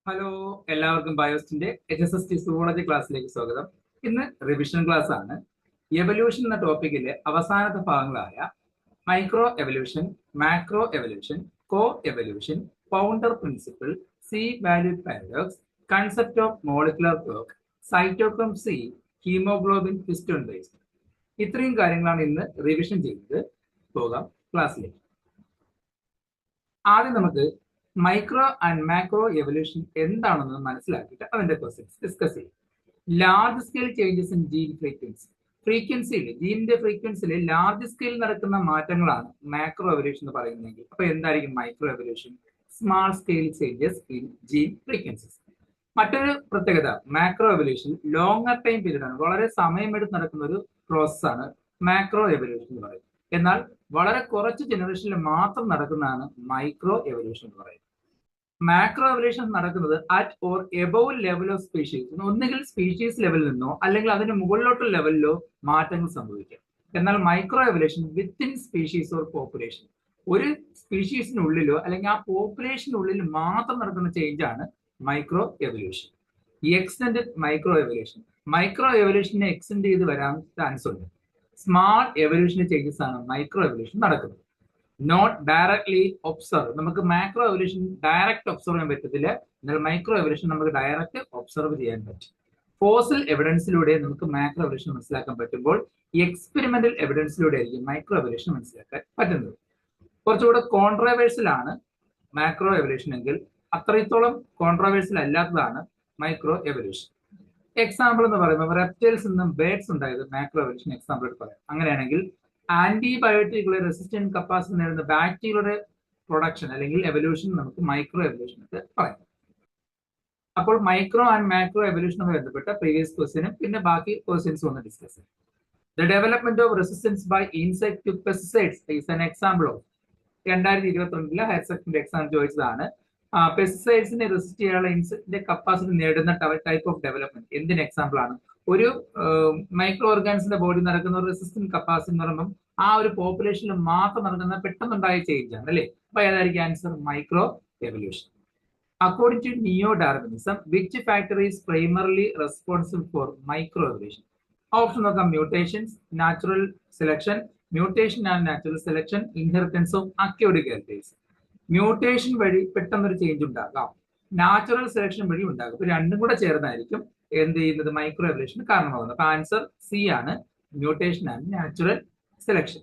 Hello, എല്ലാവർക്കും ബയോസ്റ്റിന്റെ HSST zoology ക്ലാസ്സിലേക്ക് സ്വാഗതം. ഇന്ന് റിവിഷൻ ക്ലാസ് ആണ്. എവല്യൂഷൻ എന്ന ടോപ്പിക്കിലെ അവസാനത്തെ ഭാഗങ്ങളായ micro evolution, macro evolution, co evolution, founder principle, C value paradox, concept of molecular clock, cytochrome C, hemoglobin histone based, ഇത്രയും കാര്യങ്ങളാണ് ഇന്ന് റിവിഷൻ ചെയ്യുന്നത്. പോകാം ക്ലാസ്സിലേക്ക്. ആദ്യം നമുക്ക് മൈക്രോ ആൻഡ് മാക്രോ എവല്യൂഷൻ എന്താണെന്ന് മനസ്സിലാക്കിയിട്ട് അതിന്റെ ക്വസ്റ്റ്യൻസ് ഡിസ്കസ് ചെയ്യും. Large scale changes in gene ഫ്രീക്വൻസിയിൽ ജീനിന്റെ ഫ്രീക്വൻസിയിൽ ലാർജ് സ്കെയിൽ നടക്കുന്ന മാറ്റങ്ങളാണ് മാക്രോ എവല്യൂഷൻ എന്ന് പറയുന്നതെങ്കിൽ, അപ്പൊ എന്തായിരിക്കും micro evolution? Small scale changes in gene frequencies. മറ്റൊരു പ്രത്യേകത macro evolution longer time period ആണ്, വളരെ സമയമെടുത്ത് നടക്കുന്ന ഒരു പ്രോസസ്സാണ് മാക്രോ എവല്യൂഷൻ എന്ന് പറയുന്നത്. എന്നാൽ വളരെ കുറച്ച് ജനറേഷനിൽ മാത്രം നടക്കുന്നതാണ് മൈക്രോ എവല്യൂഷൻ എന്ന് പറയുന്നത്. മാക്രോ എവല്യൂഷൻ നടക്കുന്നത് at or above level of species, ഒന്നുകിൽ സ്പീഷീസ് ലെവലിൽ നിന്നോ അല്ലെങ്കിൽ അതിന് മുകളിലോട്ടുള്ള ലെവലിലോ മാറ്റങ്ങൾ സംഭവിക്കാം. എന്നാൽ micro evolution within species or population, ഒരു സ്പീഷീസിനുള്ളിലോ അല്ലെങ്കിൽ ആ പോപ്പുലേഷനുള്ളിൽ മാത്രം നടക്കുന്ന ചേഞ്ച് ആണ് മൈക്രോ എവല്യൂഷൻ. ഈ എക്സ്റ്റെൻഡഡ് മൈക്രോ എവല്യൂഷനെ എക്സ്റ്റെൻഡ് ചെയ്ത് വരാൻ ചാൻസ് ഉണ്ട്. സ്മാൾ എവല്യൂഷണറി ചേഞ്ചസ് ആണ് മൈക്രോ എവല്യൂഷൻ നടക്കുന്നത്. നോട്ട് ഡയറക്ട്ലി ഒബ്സർവ്, നമുക്ക് മാക്രോ എവല്യൂഷൻ ഡയറക്റ്റ് ഒബ്സർവ് ചെയ്യാൻ പറ്റത്തില്ല, എന്നാൽ മൈക്രോ എവല്യൂഷൻ നമുക്ക് ഡയറക്റ്റ് ഒബ്സർവ് ചെയ്യാൻ പറ്റും. ഫോസിൽ എവിഡൻസിലൂടെ നമുക്ക് മാക്രോ എവല്യൂഷൻ മനസ്സിലാക്കാൻ പറ്റുമ്പോൾ എക്സ്പെരിമെന്റൽ എവിഡൻസിലൂടെ ആയിരിക്കും മൈക്രോ എവല്യൂഷൻ മനസ്സിലാക്കാൻ പറ്റുന്നത്. കുറച്ചുകൂടെ കോൺട്രവേഴ്സ്യൽ ആണ് മാക്രോ എവല്യൂഷൻ എങ്കിൽ അത്രത്തോളം കോൺട്രവേഴ്സ്യൽ അല്ലാത്തതാണ് മൈക്രോ എവല്യൂഷൻ. എക്സാമ്പിൾ എന്ന് പറയുമ്പോൾ റെപ്റ്റൈൽസ് നിന്നും ബേർഡ്സ് ഉണ്ടായത് മാക്രോ എവല്യൂഷൻ എക്സാമ്പിൾ ആയിട്ട് പറയാം. അങ്ങനെയാണെങ്കിൽ ആന്റിബയോട്ടിക്കുകളെ റെസിസ്റ്റന്റ് കപ്പാസിറ്റി നേടുന്ന ബാക്ടീരിയയുടെ പ്രൊഡക്ഷൻ അല്ലെങ്കിൽ എവല്യൂഷൻ നമുക്ക് മൈക്രോ എവല്യൂഷൻ എന്ന് പറയാം. അപ്പോൾ മൈക്രോ ആൻഡ് മാക്രോ എവല്യൂഷനുമായി ബന്ധപ്പെട്ട പ്രീവിയസ് ക്വസ്റ്റ്യനും പിന്നെ ബാക്കി ക്വസ്റ്റ്യൻസും ഒന്ന് ഡിസ്കസ് ചെയ്യാം. The development of resistance by insect to pesticides is an example of. 2022 higher secondary exam ചോദിച്ചതാണ്. പെസ്റ്റിസൈഡ്സിനെ റെസിസ്റ്റ് ചെയ്യാനുള്ള ഇൻസെക്ടിന്റെ കപ്പാസിറ്റി നേടുന്ന ടൈപ്പ് ഓഫ് ഡെവലപ്മെന്റ് എന്തിന് എക്സാമ്പിൾ ആണ്? ഒരു മൈക്രോ ഓർഗാനിസിന്റെ ബോഡി നടക്കുന്ന ഒരു റെസിസ്റ്റന്റ് കപ്പാസിറ്റി എന്ന് പറയുമ്പോൾ ആ ഒരു പോപ്പുലേഷനിൽ മാത്രം നടക്കുന്ന പെട്ടെന്നുണ്ടായ ചേഞ്ച് ആണ് അല്ലേ. അപ്പൊ ഏതായിരിക്കും answer? Micro evolution. According to neo Darwinism, which factor is primarily responsible for micro evolution? Option നോക്കാം. Mutations, natural selection, mutation and natural selection, inheritance of acquired characters. Mutation വഴി പെട്ടെന്നൊരു ചേഞ്ച് ഉണ്ടാകാം, നാച്ചുറൽ സെലക്ഷൻ വഴി ഉണ്ടാകും. ഇപ്പൊ രണ്ടും കൂടെ ചേർന്നായിരിക്കും എന്ത് ചെയ്യുന്നത്? മൈക്രോ എവല്യൂഷന് കാരണമാകുന്നത്. അപ്പൊ ആൻസർ സി ആണ്, mutation and natural selection.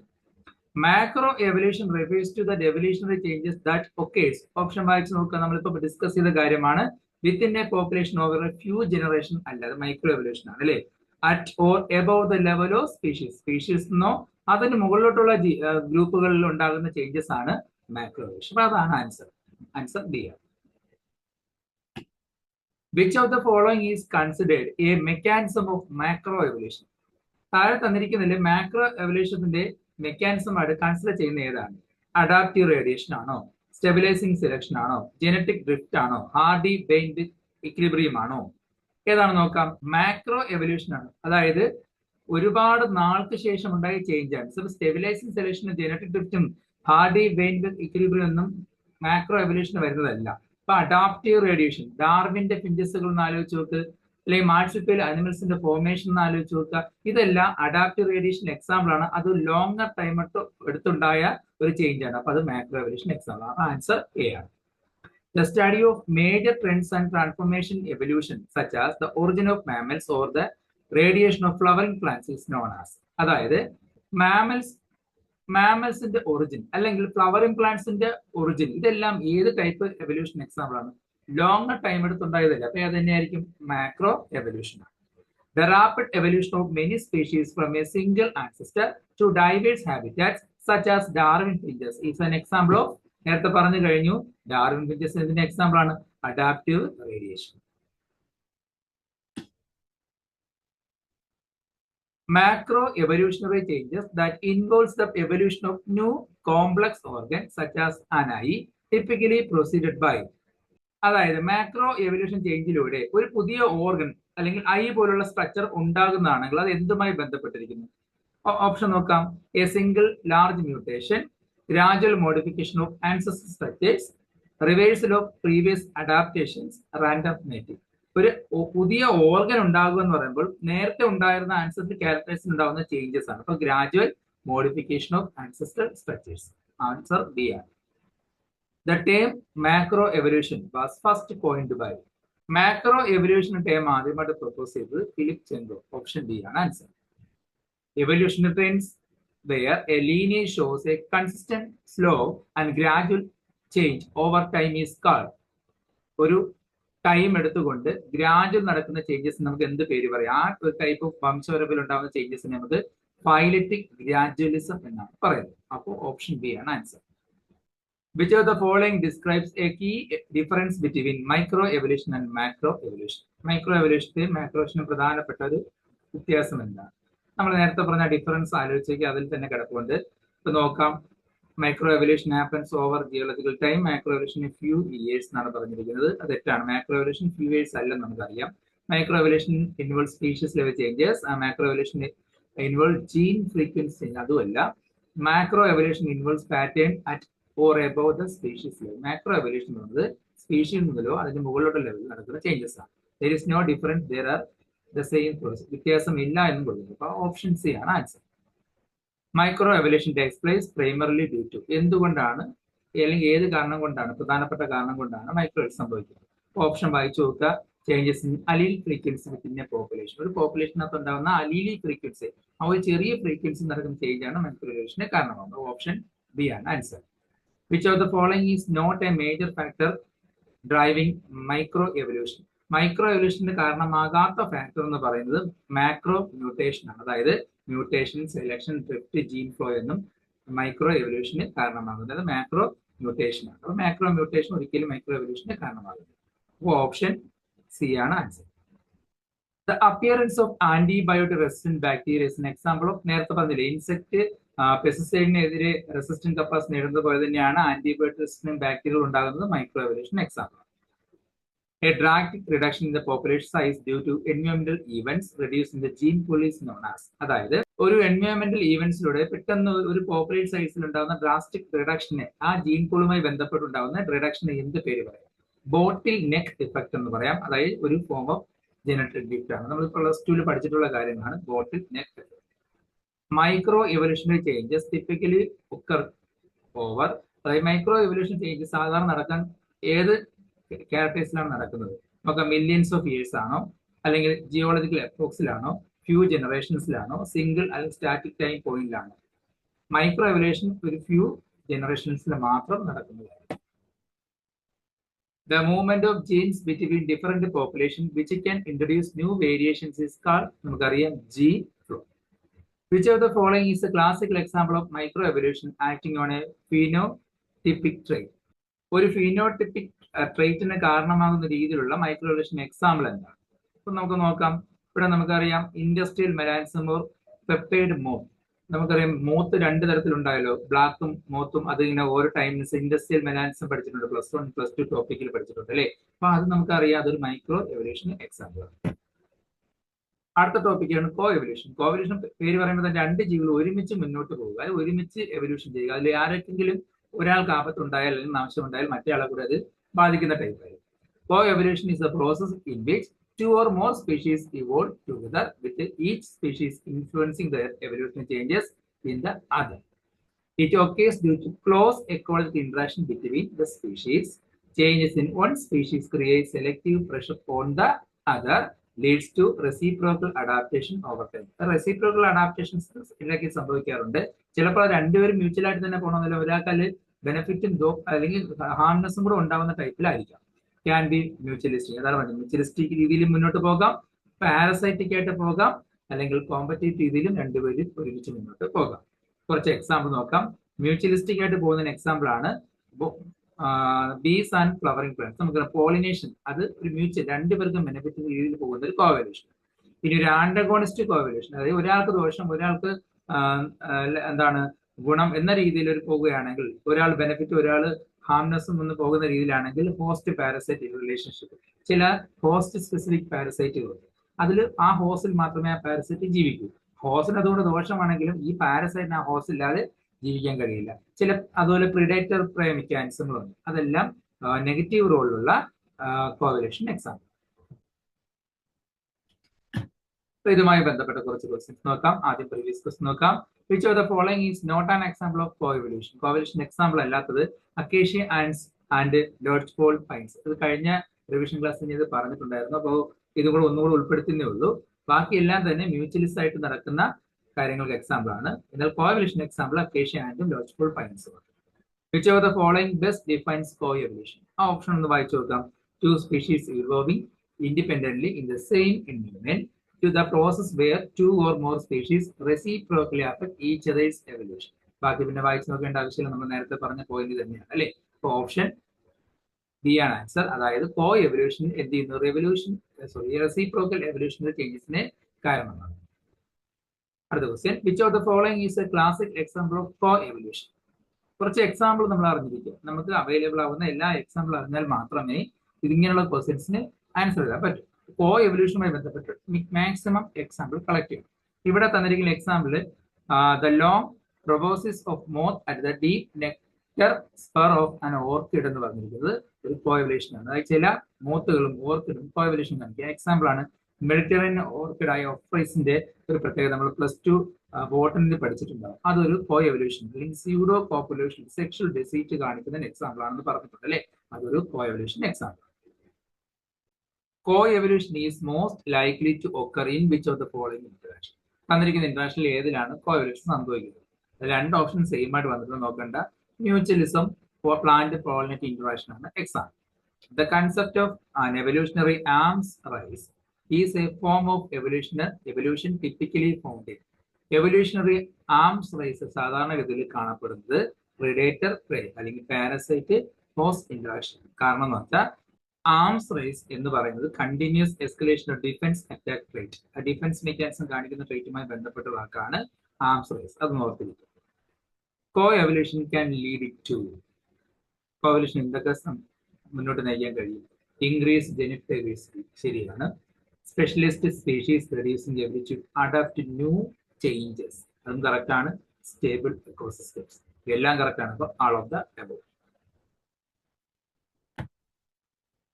Macro evolution refers to the evolutionary changes that occurs. Option വായിച്ച് നോക്കുക. നമ്മളിപ്പോ ഡിസ്കസ് ചെയ്ത കാര്യമാണ്. Within a population over a few generation അല്ലാതെ മൈക്രോ എവല്യൂഷൻ ആണ് അല്ലേ. At or above the level of species എന്നോ അതിന് മുകളിലോട്ടുള്ള ഗ്രൂപ്പുകളിൽ ഉണ്ടാകുന്ന ചേഞ്ചസ് ആണ് മാക്രോ എവല്യൂഷൻ. അപ്പൊ അതാണ് ആൻസർ. ആൻസർ ബി ആണ്. Which of the following is considered A mechanism of macro evolution? താഴെ തന്നിരിക്കുന്നതിൽ മാക്രോ എവല്യൂഷന്റെ മെക്കാനിസം ആയിട്ട് കൺസിഡർ ചെയ്യുന്ന ഏതാണ്? അഡാപ്റ്റീവ് റേഡിയേഷൻ ആണോ, സ്റ്റെബിലൈസിംഗ് സെലക്ഷൻ ആണോ, ജനറ്റിക് ഡ്രിഫ്റ്റ് ആണോ, ഹാർഡി ബെയിൻഡ് ഇക്വിലിബ്രിയം ആണോ? ഏതാണ് നോക്കാം. മാക്രോ എവല്യൂഷൻ ആണ്, അതായത് ഒരുപാട് നാൾക്ക് ശേഷം ഉണ്ടായ ചേഞ്ച് ആണ്. സോ സ്റ്റെബിലൈസിംഗ് സെലക്ഷനും ജനറ്റിക് ഡ്രിഫ്റ്റും ഹാർഡി ബെയിൻഡ് ഇക്വിലിബ്രിയം ഒന്നും മാക്രോ എവല്യൂഷൻ വരുന്നതല്ല. അപ്പൊ അഡാപ്റ്റീവ് റേഡിയേഷൻ, ഡാർവിന്റെ ഫിഞ്ചസുകൾ എന്ന് ആലോചിച്ച് നോക്ക്, അല്ലെങ്കിൽ മാർസിപ്പിയൽ അനിമൽസിന്റെ ഫോർമേഷൻ എന്ന് ആലോചിച്ച് നോക്കുക. ഇതെല്ലാം അഡാപ്റ്റീവ് റേഡിയേഷൻ എക്സാമ്പിൾ ആണ്. അത് ലോങ്ങർ ടൈം എടുത്തുണ്ടായ ഒരു ചേഞ്ച് ആണ്. അപ്പൊ അത് മാക്രോ എവല്യൂഷൻ എക്സാമ്പിൾ ആണ്. ആൻസർ എ ആണ്. The study of major trends and transformation evolution such as the origin of mammals or the radiation of flowering plants is known as. അതായത് മാമൽസിന്റെ origin അല്ലെങ്കിൽ flowering പ്ലാന്റ്സിന്റെ origin, ഇതെല്ലാം ഏത് type evolution example ആണ്? Longer time എടുത്തുണ്ടായതല്ല. അപ്പൊ അത് തന്നെയായിരിക്കും മാക്രോ എവല്യൂഷൻ ആണ്. The rapid evolution of many species from a single ancestor to diverse habitats such as Darwin finches is an example of. നേരത്തെ പറഞ്ഞു കഴിഞ്ഞു, ഡാർവിൻ ഫിഞ്ചസ് ഇതിന്റെ എക്സാമ്പിൾ ആണ്. Adaptive radiation. Macro evolutionary changes that involves the evolution of new complex organs such as an eye typically preceded by. അതായത് macro evolution ചേഞ്ചിലൂടെ ഒരു പുതിയ organ അല്ലെങ്കിൽ I പോലുള്ള സ്ട്രക്ചർ ഉണ്ടാകുന്നതാണെങ്കിൽ അത് എന്തുമായി ബന്ധപ്പെട്ടിരിക്കുന്നു? ഓപ്ഷൻ നോക്കാം. A single large mutation, gradual modification of ancestral structures, reversal of previous adaptations random mating. ഒരു പുതിയ ഓർഗൻ ഉണ്ടാകുക എന്ന് പറയുമ്പോൾ നേരത്തെ ഉണ്ടായിരുന്ന ആൻസെസ്ട്രൽ ക്യാരക്ടേഴ്സിൽ ഉണ്ടാകുന്ന ചേഞ്ചസ് ആണ്. അപ്പൊ gradual modification of ancestral structures. Answer B ആണ്. The term macro evolution was first coined by macro evolution term ആദ്യമായിട്ട് പ്രൊപ്പോസ് ചെയ്തത് ഫിലിപ്പ് ചെങ്കോ. ഓപ്ഷൻ ബി ആണ് answer. Evolutionary trends where a lineage shows a consistent, slow and gradual change over time is called. ഒരു time എടുത്തുകൊണ്ട് gradual നടക്കുന്ന changes നമുക്ക് എന്ത് പേര് പറയാം? ആ ഒരു ടൈപ്പ് ഓഫ് വംശപരമ്പരയിൽ ഉണ്ടാകുന്ന ചേഞ്ചസിനെ നമുക്ക് ഫൈലറ്റിക് ഗ്രാജുവലിസം എന്നാണ് പറയുന്നത്. അപ്പോൾ ഓപ്ഷൻ ബി ആണ് answer. Which of the following describes a key difference between microevolution and macroevolution? Microevolution macroevolution പ്രധാനപ്പെട്ട ഒരു വ്യത്യാസം എന്താണ്? നമ്മൾ നേരത്തെ പറഞ്ഞ ഡിഫറൻസ് ആലോചിച്ചേക്ക് അതിൽ തന്നെ കിടപ്പുണ്ട്. ഇപ്പൊ നോക്കാം. Microevolution happens over geological time. Macroevolution in few years എന്നാണ് പറഞ്ഞിരിക്കുന്നത്. അത് തെറ്റാണ്. Macroevolution few years അല്ലെന്ന് നമുക്കറിയാം. Microevolution involves species level changes. Macroevolution involves gene frequency change. അതുമല്ല. Macroevolution involves pattern at or above the species level. Macroevolution എന്നത് species മുതലോ അതിന്റെ മുകളിലോട്ട് ലെവലിൽ നടക്കുന്ന ചേഞ്ചസ് ആണ്. There is no difference. There are the same process. വ്യത്യാസം ഇല്ല എന്ന് പറയുന്നത്. അപ്പൊ ഓപ്ഷൻ സി ആണ് answer. Micro evolution takes place primarily due to. എന്തുകൊണ്ടാണ് അല്ലെങ്കിൽ ഏത് കാരണം കൊണ്ടാണ്, പ്രധാനപ്പെട്ട കാരണം കൊണ്ടാണ് മൈക്രോ സംഭവിക്കുന്നത്? ഓപ്ഷൻ വായിച്ചു നോക്കുക. Changes in അലീൽ frequency within a population. ഒരു പോപ്പുലേഷനകത്ത് ഉണ്ടാകുന്ന അലീലി ഫ്രീക്വൻസി, ആ ഒരു ചെറിയ ഫ്രീക്വൻസി നടക്കുന്ന ചേഞ്ച് ആണ് മൈക്രോ എവല്യൂഷന് കാരണമാകുന്നത്. ഓപ്ഷൻ ബി ആണ് answer. Which of the following is not a major factor driving micro evolution? Micro എവല്യൂഷന് കാരണമാകാത്ത ഫാക്ടർ എന്ന് പറയുന്നത് മാക്രോ മ്യൂട്ടേഷൻ ആണ്. അതായത് mutation, selection, drift, gene flow എന്നും മൈക്രോ എവല്യൂഷന് കാരണമാകുന്നത് മാക്രോ മ്യൂട്ടേഷൻ ആണ്. അപ്പൊ മാക്രോ മ്യൂട്ടേഷൻ ഒരിക്കലും മൈക്രോ എവല്യൂഷന് കാരണമാകുന്നത്. അപ്പോൾ ഓപ്ഷൻ സി ആണ് answer. The appearance of antibiotic resistant bacteria is an example of, നേരത്തെ പറഞ്ഞില്ലേ ഇൻസെക്ട് പെസ്റ്റിസൈഡിനെതിരെ റെസിസ്റ്റന്റ് കപ്പാസിറ്റി നേടുന്നത് പോലെ തന്നെയാണ് ആന്റിബയോട്ടിക് റെസിസ്റ്റന്റ് ബാക്ടീരിയകൾ ഉണ്ടാകുന്നത് micro evolution example. A drastic reduction in the population size due to environmental events reducing the gene pool is known as. അതായത് ഒരു എൻവയോൺമെന്റൽ ഈവന്റ്സിലൂടെ പെട്ടെന്ന് ഒരു പോപ്പുലേഷൻ സൈസിൽ ഉണ്ടാകുന്ന ഡ്രാസ്റ്റിക് റിഡക്ഷനെ, ആ ജീൻ പൂളുമായി ബന്ധപ്പെട്ടുണ്ടാകുന്ന റിഡക്ഷന് എന്ത് പേര് പറയാം? ബോട്ടിൽ നെക്ക് ഇഫക്റ്റ് എന്ന് പറയാം. അതായത് ഒരു ഫോം ഓഫ് ജനറ്റിക് ഗിഫ്റ്റ് ആണ്. നമ്മൾ പ്ലസ് ടുവിൽ പഠിച്ചിട്ടുള്ള കാര്യമാണ് bottle neck. Micro evolutionary changes typically occur over. അതായത് മൈക്രോ എവല്യൂഷൻ ചേഞ്ചസ് സാധാരണ നടക്കാൻ ഏത് ക്യാരക്ടേഴ്സിലാണ് നടക്കുന്നത്? നമുക്ക് മില്യൻസ് ഓഫ് ഇയേഴ്സ് ആണോ, അല്ലെങ്കിൽ ജിയോളജിക്കൽ എപ്പോക്സിലാണോ, ഫ്യൂ ജനറേഷൻസിലാണോ, സിംഗിൾ അല്ലെങ്കിൽ സ്റ്റാറ്റിക് ടൈം പോയിന്റിലാണോ? മൈക്രോ എവല്യൂഷൻ ഒരു ഫ്യൂ ജനറേഷൻസിൽ മാത്രം നടക്കുന്നതാണ്. The movement of genes between different populations which can introduce new variations is called, നമുക്കറിയാം, gene flow. Which of the following is a classical example of microevolution acting on a phenotypic trait? ഒരു phenotypic ട്രേറ്റിന് കാരണമാകുന്ന രീതിയിലുള്ള micro evolution example എന്താണ്? ഇപ്പൊ നമുക്ക് നോക്കാം. ഇവിടെ നമുക്കറിയാം ഇൻഡസ്ട്രിയൽ മെലാൻസം ഓർ പെപ്റ്റൈഡ് മോത്ത്. നമുക്കറിയാം മോത്ത് രണ്ട് തരത്തിലുണ്ടായല്ലോ, ബ്ലാക്കും മോത്തും. അത് ഇങ്ങനെ ഓരോ ടൈമിന് ഇൻഡസ്ട്രിയൽ മെലാൻസം പഠിച്ചിട്ടുണ്ട്, പ്ലസ് 1 പ്ലസ് 2 ടോപ്പിക്കിൽ പഠിച്ചിട്ടുണ്ട് അല്ലേ. അപ്പൊ അത് നമുക്കറിയാം, അതൊരു മൈക്രോ എവല്യൂഷൻ എക്സാമ്പിൾ ആണ്. അടുത്ത ടോപ്പിക്കാണ് കോ എവല്യൂഷൻ. കോ എവല്യൂഷൻ പേര് പറയുമ്പോൾ തന്നെ രണ്ട് ജീവികൾ ഒരുമിച്ച് മുന്നോട്ട് പോകുക, അത് ഒരുമിച്ച് എവല്യൂഷൻ ചെയ്യുക. അതിൽ ആരെങ്കിലും ഒരാൾക്ക് ആപത്തുണ്ടായാൽ അല്ലെങ്കിൽ നാശമുണ്ടായാൽ മറ്റേ ആളെ കൂടെ അത് ബാധിക്കുന്ന ടൈപ്പ് ആയിരിക്കും. Co evolution is a process in which two or more species evolve together with each species influencing their evolutionary changes in the other. It occurs due to close ecological interaction between the species. Changes in one species create selective pressure on the other, leads to reciprocal adaptation over time. Reciprocal adaptations ഇതിനൊക്കെ സംഭവിക്കാറുണ്ട്. ചിലപ്പോൾ രണ്ടുപേരും mutual ആയിട്ട് തന്നെ പോകണമെന്നില്ല, ഒരാൾക്ക് ബെനിഫിറ്റും അല്ലെങ്കിൽ ഹാർംനെസ്സും കൂടെ ഉണ്ടാവുന്ന ടൈപ്പിലായിരിക്കാം. ക്യാൻ ബി മ്യൂച്വലിസ്റ്റിക്, അതാണ് പറഞ്ഞത്. മ്യൂച്വലിസ്റ്റിക് രീതിയിൽ മുന്നോട്ട് പോകാം, പാരസൈറ്റിക് ആയിട്ട് പോകാം, അല്ലെങ്കിൽ കോമ്പറ്റീവ് രീതിയിലും രണ്ടുപേരും ഒരുമിച്ച് മുന്നോട്ട് പോകാം. കുറച്ച് എക്സാമ്പിൾ നോക്കാം. മ്യൂച്വലിസ്റ്റിക് ആയിട്ട് പോകുന്ന എക്സാമ്പിൾ ആണ് ബീസ് ആൻഡ് ഫ്ലവറിംഗ് പ്ലാന്റ്സ്. നമുക്ക് പോളിനേഷൻ, അത് ഒരു മ്യൂച്വൽ രണ്ടുപേർക്കും ബെനിഫിറ്റ് രീതിയിൽ പോകുന്ന ഒരു കോവല്യൂഷൻ. ഇനി ഒരു ആൻഡഗോണിസ്റ്റ് കോവല്യൂഷൻ, അതായത് ഒരാൾക്ക് ദോഷം ഒരാൾക്ക് എന്താണ് ഗുണം എന്ന രീതിയിൽ ഒരു പോകുകയാണെങ്കിൽ, ഒരാൾ ബെനിഫിറ്റ് ഒരാൾ ഹാർംനെസ്സും ഒന്ന് പോകുന്ന രീതിയിലാണെങ്കിൽ ഹോസ്റ്റ് പാരസൈറ്റ് റിലേഷൻഷിപ്പ്. ചില ഹോസ്റ്റ് സ്പെസിഫിക് പാരസൈറ്റുകളുണ്ട്, അതിൽ ആ ഹോസ്റ്റിൽ മാത്രമേ ആ പാരസൈറ്റ് ജീവിക്കൂ. ഹോസ്റ്റിന് അതുകൊണ്ട് ദോഷമാണെങ്കിലും ഈ പാരസൈറ്റിന് ആ ഹോസ്റ്റ് ഇല്ലാതെ ജീവിക്കാൻ കഴിയില്ല. ചില അതുപോലെ പ്രിഡേറ്റർ പ്രേ മെക്കാനിസങ്ങളുണ്ട്, അതെല്ലാം നെഗറ്റീവ് റോളിലുള്ള കോവലേഷൻ എക്സാമ്പിൾ. ഇതുമായി ബന്ധപ്പെട്ട കുറച്ച് ക്വസ്റ്റ്യൻസ് നോക്കാം. ആദ്യം പ്രീവിയസ് ക്വസ്റ്റ്യൻ നോക്കാം. Which of the following is not an example of coevolution? Coevolution example അല്ലാത്തത് അക്കേഷ്യ ആൻഡ് ലോഡ്ജ്ഫോൾ പൈൻസ്. ഇത് കഴിഞ്ഞ റിവിഷൻ ക്ലാസ്സിൽ ഇത് പറഞ്ഞിട്ടുണ്ടായിരുന്നു. അപ്പോൾ ഇതും കൂടെ ഒന്നുകൂടെ ഉൾപ്പെടുത്തുന്നേ ഉള്ളൂ. ബാക്കിയെല്ലാം തന്നെ മ്യൂച്വലിസ്റ്റ് ആയിട്ട് നടക്കുന്ന കാര്യങ്ങൾക്ക് എക്സാമ്പിൾ ആണ്. എന്നാൽ കോഎവല്യൂഷൻ എക്സാമ്പിൾ അക്കേഷ്യ ആൻഡും ലോഡ്ജ്ഫോൾ പൈൻസും. Which of the following best defines coevolution? ആ ഓപ്ഷൻ ഒന്ന് വായിച്ചു നോക്കാം. Two species evolving independently in the same environment to the process where two or more species reciprocally affect each other's evolution. ബാക്കി പിന്നെ വായിച്ചു നോക്കേണ്ട ആവശ്യമില്ല, നമ്മൾ നേരത്തെ പറഞ്ഞ പോയിന്റ് തന്നെയാണ് അല്ലേ. അപ്പോൾ ഓപ്ഷൻ ബി ആണ് ആൻസർ. അതായത് കോ എവല്യൂഷൻ എന്ത് ചെയ്യുന്നു? റെസിപ്രോക്കൽ എവല്യൂഷണറി ചേഞ്ചസിന് കാരണമാണ്. അടുത്ത question. Which of the following is A classic example of co evolution? കുറച്ച് എക്സാമ്പിൾ നമ്മൾ അറിഞ്ഞിരിക്കുക. നമുക്ക് അവൈലബിൾ ആവുന്ന എല്ലാ എക്സാമ്പിൾ അറിഞ്ഞാൽ മാത്രമേ ഇതിങ്ങനെയുള്ള ക്വസ്റ്റ്യൻസിന് ആൻസർ ചെയ്യാൻ പറ്റൂ. കോ എവല്യൂഷനുമായി ബന്ധപ്പെട്ട് മാക്സിമം എക്സാമ്പിൾ കളക്ട് ചെയ്യും. ഇവിടെ തന്നിരിക്കുന്ന example the long proboscis of moth at the deep nectar spur of an orchid എന്ന് പറഞ്ഞിരിക്കുന്നത് ഒരു കോ എവല്യൂഷൻ ആണ്. അതായത് ചില മോത്തുകളും ഓർക്കിഡും കോ എവല്യൂഷൻ കാണിക്കുക. എക്സാമ്പിൾ ആണ് മെഡിറ്ററേനിയൻ ഓർക്കിഡായ ഓഫ്രൈസിന്റെ ഒരു പ്രത്യേകത നമ്മൾ +2 ബോട്ടണിൽ പഠിച്ചിട്ടുണ്ടാവും. അതൊരു കോ എവല്യൂഷൻ അല്ലെങ്കിൽ സ്യൂഡോ കോപ്പുലേഷൻ സെക്ഷൽ ഡിസീറ്റ് കാണിക്കുന്ന എക്സാമ്പിൾ ആണെന്ന് പറഞ്ഞിട്ടുണ്ട് അല്ലേ. അതൊരു co evolution example. Co-evolution is most likely to occur in which of the following interaction? തന്നിരിക്കുന്ന ഇന്ററാക്ഷനിൽ ഏതിലാണ് co-evolution സംഭവിക്കുന്നത്? രണ്ട് ഓപ്ഷൻ സെയിം ആയിട്ട് വന്നിട്ട് നോക്കണ്ട. Mutualism for plant pollinate interaction ആണ് example. The concept of an evolutionary arms race is a form of evolution typically found in. Evolutionary arms race സാധാരണഗതിയിൽ കാണപ്പെടുന്നത് predator prey അല്ലെങ്കിൽ പാരസൈറ്റ് ഹോസ്റ്റ് ഇന്ററാക്ഷൻ. കാരണം എന്ന് വെച്ചാൽ ആംസ് റേസ് എന്ന് പറയുന്നത് continuous escalation of defence attack rate, defence mechanism കാണിക്കുന്ന റേറ്റുമായി ബന്ധപ്പെട്ട വാക്കാണ് ആംസ് റേസ്. അത് ഓർത്തിരിക്കും. Co evolution can lead to, co evolution എന്തൊക്കെ മുന്നോട്ട് നയിക്കാൻ കഴിയും? ഇൻക്രീസ് ജെനറ്റിക് ഡൈവേഴ്സിറ്റി, ശരിയാണ്. Specialist species reducing ability to adapt new changes, അതും കറക്റ്റ് ആണ്. സ്റ്റേബിൾ എക്കോസിസ്റ്റംസ്, എല്ലാം കറക്റ്റ് ആണ്. അപ്പോൾ all of the above.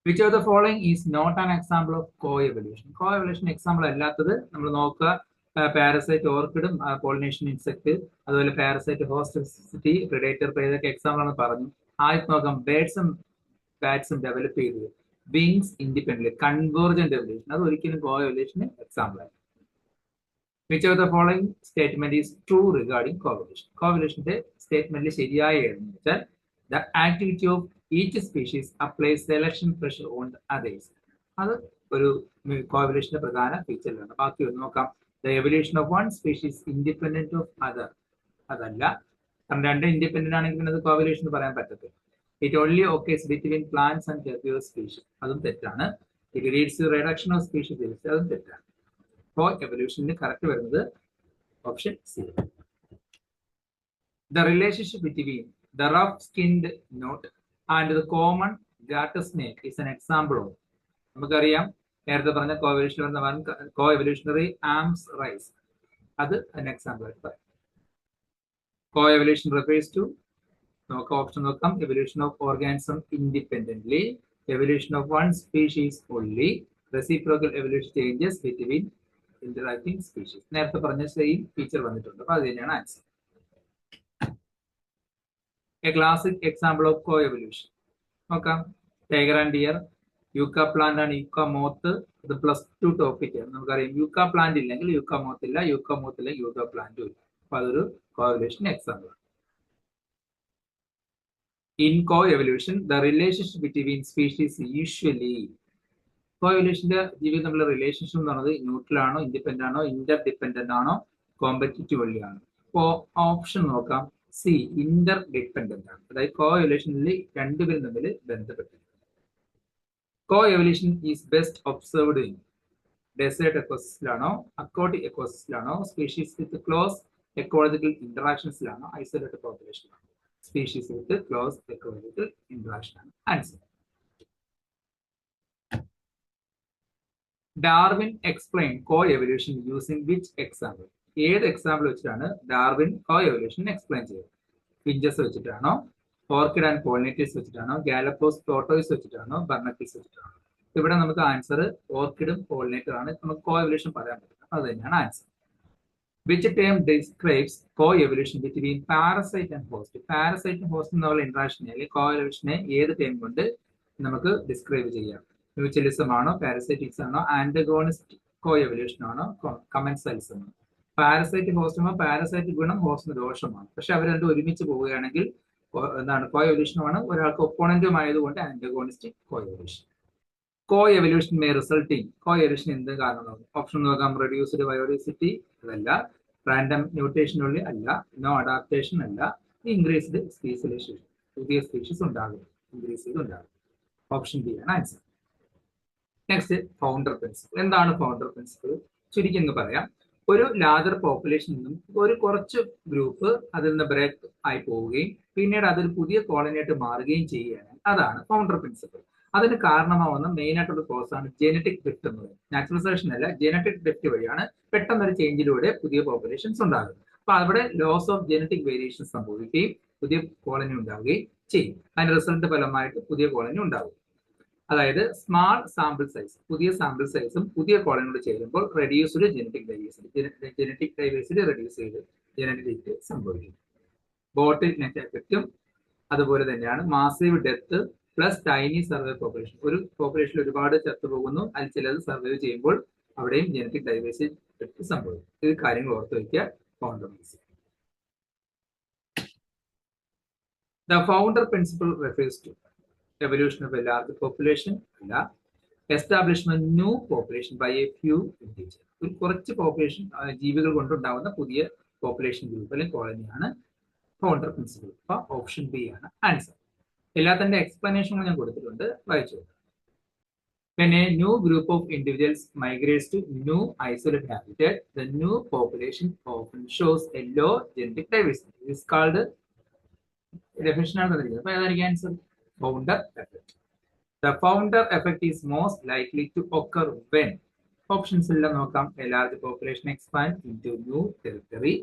Which of the following is not an example of co-evolution? Co-evolution example അല്ലാത്തത് നമ്മൾ നോക്കുക. Parasite ഓർക്കിഡും pollination insect, അതുപോലെ parasite ഹോസ്റ്റസിറ്റി, predator പ്രേ, ഇതൊക്കെ എക്സാമ്പിൾ ആണ് പറഞ്ഞു. ആദ്യം നോക്കാം. ബേഡ്സും ബാറ്റ്സും ഡെവലപ്പ് ചെയ്തത് വിങ്സ് ഇൻഡിപെൻഡന്റ് കൺവേർജന്റ് എവല്യൂഷൻ, അത് ഒരിക്കലും co-evolution എക്സാമ്പിൾ ആണ്. Which of the following statement is true regarding co-evolution? Co-evolutionന്റെ സ്റ്റേറ്റ്മെന്റിൽ ശരിയായ ഏതെന്ന് വെച്ചാൽ the activity of each species applies selection pressure on the others. അത് ഒരു co-evolutionന്റെ പ്രധാന ഫീച്ചറിലാണ്. ബാക്കി ഒന്ന് നോക്കാം. The evolution of one species independent of other, അതല്ല. കാരണം രണ്ട് ഇൻഡിപെൻഡന്റ് ആണെങ്കിൽ അത് co-evolution എന്ന് പറയാൻ പറ്റത്തില്ല. It only occurs between plants and herbivorous species, അതും തെറ്റാണ്. It leads to reduction of species, അതും തെറ്റാണ്. Co-evolutionന്റെ കറക്റ്റ് വരുന്നത് option C. The relationship between the rough-skinned newt and the common garter snake is an example of, നമുക്കറിയാം നേരത്തെ പറഞ്ഞ co-evolutionary arms race, അത് an example ആയിട്ട് പറയാം. Co-evolution refers to, നമുക്ക് ഓപ്ഷൻ നോക്കാം. evolution of organism independently, evolution of one species only, reciprocal evolution changes between interacting species. നേരത്തെ പറഞ്ഞ സെയിം ഫീച്ചർ വന്നിട്ടുണ്ട്. അപ്പൊ അത് തന്നെയാണ് answer. A classic example of co-evolution. നോക്കാം. Tiger and dear, yucca plant ആണ് യൂക്ക മോത്ത്. ഇത് +2 ടോപ്പിക് ആണ്. നമുക്കറിയാം യൂക്ക പ്ലാന്റ് ഇല്ലെങ്കിൽ യൂക്ക മോത്ത് ഇല്ല, യൂക്ക മോത്ത് ഇല്ലെങ്കിൽ യൂക്ക പ്ലാന്റും ഇല്ല. അപ്പൊ അതൊരു co-evolution എക്സാമ്പിൾ ആണ്. In co-evolution, the relationship between species usually, co-evolutionന്റെ ജീവിതം തമ്മിലുള്ള റിലേഷൻഷിപ്പ് എന്ന് പറയുന്നത് ന്യൂട്രൽ ആണോ, ഇൻഡിപെൻഡന്റ് ആണോ, ഇന്റർ ഡിപെൻഡന്റ് ആണോ, കോമ്പറ്റിറ്റീവ് ആണ്. അപ്പോ ഓപ്ഷൻ നോക്കാം. സി, ഇന്റർ ഡിപെൻഡന്റ് ആണ്. അതായത് co-evolutionൽ രണ്ടുപേരും തമ്മിൽ ബന്ധപ്പെട്ടിരിക്കുന്നു. Co-evolution is best observed in desert എക്കോസിസ്റ്റിലാണോ, അക്വാട്ടിക് എക്കോസിസ്റ്റിലാണോ, സ്പീഷീസ് വിത്ത് ക്ലോസ് എക്കോളജിക്കൽ ഇന്ററാക്ഷൻസിലാണോ, ഐസൊലേറ്റഡ് പോപ്പുലേഷനിലാണോ? Species with close ecological interaction ആണ് answer. Darwin explain co-evolution using which example? ഏത് എക്സാമ്പിൾ വെച്ചിട്ടാണ് ഡാർവിൻ co-evolution എക്സ്പ്ലെയിൻ ചെയ്തത്? ഫിഞ്ചസ് വെച്ചിട്ടാണോ, ഓർക്കിഡ് ആൻഡ് പോളിനേറ്റേഴ്സ് വെച്ചിട്ടാണോ, ഗാലപ്പോസ് ടോട്ടോയ്സ് വെച്ചിട്ടാണോ, ബർണക്കിൾസ് വെച്ചിട്ടാണോ? ഇവിടെ നമുക്ക് ആൻസർ ഓർക്കിഡും പോളിനേറ്റർ ആണ്. നമുക്ക് കോ എവല്യൂഷൻ പറയാൻ പറ്റില്ല. അത് തന്നെയാണ് answer. Which term describes co-evolution between parasite and host? പാരസൈറ്റും ഹോസ്റ്റും തമ്മിലുള്ള ഇന്ററാക്ഷൻ അല്ലെങ്കിൽ കോ-എവല്യൂഷനെ ഏത് ടേം കൊണ്ട് നമുക്ക് ഡിസ്ക്രൈബ് ചെയ്യാം? മ്യൂച്വലിസം ആണോ, പാരസൈറ്റിക്സ് ആണോ, ആന്റഗോണിസ്റ്റ് കോ-എവല്യൂഷൻ ആണോ, കമൻസൈൽസ് ആണോ? പാരസൈറ്റ് ഹോസ്റ്റുമോ, പാരസൈറ്റ് ഗുണം ഹോസ്റ്റിന് ദോഷമാണ്. പക്ഷെ അവർ രണ്ടും ഒരുമിച്ച് പോവുകയാണെങ്കിൽ എന്താണ് കോ-എവല്യൂഷനുമാണ്. ഒരാൾക്ക് ഒപ്പോണന്റും ആയതുകൊണ്ട് antagonistic coevolution. Co-evolution may result in co-evolution എന്ത് കാരണമാകും? ഓപ്ഷൻ നോക്കാം. റെഡ്യൂസ്ഡ് ബയോഡിവേഴ്സിറ്റി അതല്ല, റാൻഡം മ്യൂട്ടേഷൻ ഉള്ളി അല്ല, നോ അഡാപ്റ്റേഷൻ അല്ല, ഇൻക്രീസ്ഡ് സ്പീഷ്യലൈസേഷൻ, പുതിയ സ്പീഷീസ് ഉണ്ടാകും, ഇൻക്രീസ് ചെയ്തുണ്ടാകും. ഓപ്ഷൻ ബി ആണ് ആൻസർ. Next, founder principle. എന്താണ് ഫൗണ്ടർ പ്രിൻസിപ്പിൾ? ചുരുക്കി എന്ന് പറയാം, ഒരു ലാർജർ പോപ്പുലേഷനിൽ നിന്നും ഒരു കുറച്ച് ഗ്രൂപ്പ് അതിൽ നിന്ന് ബ്രേക്ക് ആയി പോവുകയും പിന്നീട് അതൊരു പുതിയ കോളനിയായിട്ട് മാറുകയും ചെയ്യുകയാണ്. അതാണ് ഫൗണ്ടർ പ്രിൻസിപ്പിൾ. അതിന് കാരണമാവുന്ന മെയിൻ ആയിട്ടുള്ള കോസ് ആണ് ജെനറ്റിക് ഡ്രിഫ്റ്റ് എന്ന് പറയുന്നത്. നാച്ചുറൽ സെലക്ഷൻ അല്ല, ജെനറ്റിക് ഡ്രിഫ്റ്റ് വഴിയാണ് പെട്ടെന്നൊരു ചേഞ്ചിലൂടെ പുതിയ പോപ്പുലേഷൻസ് ഉണ്ടാകുന്നത്. അപ്പൊ അവിടെ ലോസ് ഓഫ് ജെനറ്റിക് വേരിയേഷൻ സംഭവിക്കുകയും പുതിയ കോളനി ഉണ്ടാവുകയും ചെയ്യും. അതിന്റെ റിസൾട്ട് ഫലമായിട്ട് പുതിയ കോളനി ഉണ്ടാകും. അതായത് സ്മാൾ സാമ്പിൾ സൈസ്, പുതിയ സാമ്പിൾ സൈസും പുതിയ കോളനിയോട് ചേരുമ്പോൾ റെഡ്യൂസ്ഡ് ജെനറ്റിക് ഡൈവേഴ്സിറ്റി റെഡ്യൂസ് ചെയ്ത് ജെനറ്റിക് ഡെത്ത് സംഭവിക്കും. ബോട്ടിൽ നെറ്റ് എഫക്റ്റും അതുപോലെ തന്നെയാണ്. Massive death plus tiny survive population. ഒരു പോപ്പുലേഷനിൽ ഒരുപാട് ചത്തുപോകുന്നു, അതിൽ ചിലത് സർവൈവ് ചെയ്യുമ്പോൾ അവിടെയും ജെനറ്റിക് ഡൈവേഴ്സിറ്റി സംഭവിക്കും. ഇത് കാര്യങ്ങൾ ഓർത്ത് വയ്ക്കുക. Founder principle. The founder principle refers to evolution of a large population അല്ല, establishment new population by a few individuals. ഒരു കുറച്ച് പോപ്പുലേഷൻ ജീവികൾ കൊണ്ടുണ്ടാകുന്ന പുതിയ പോപ്പുലേഷൻ ഗ്രൂപ്പ് അല്ലെങ്കിൽ കോളനിയാണ് ഫൗണ്ടർ പ്രിൻസിപ്പിൾ. അപ്പൊ ഓപ്ഷൻ ബി ആണ് ആൻസർ. എല്ലാത്തിന്റെ എക്സ്പ്ലനേഷനും ഞാൻ കൊടുത്തിട്ടുണ്ട്, വായിച്ചു. When a new group of individuals migrates to new isolated habitat, the new population often shows a low genetic diversity. This is called definition ആണ് തന്നിരിക്കുന്നത്. അപ്പൊ ഏതായിരിക്കും answer? Founder effect. The founder effect is most likely to occur when options എല്ലാം നോക്കാം. A large population expands into new territory,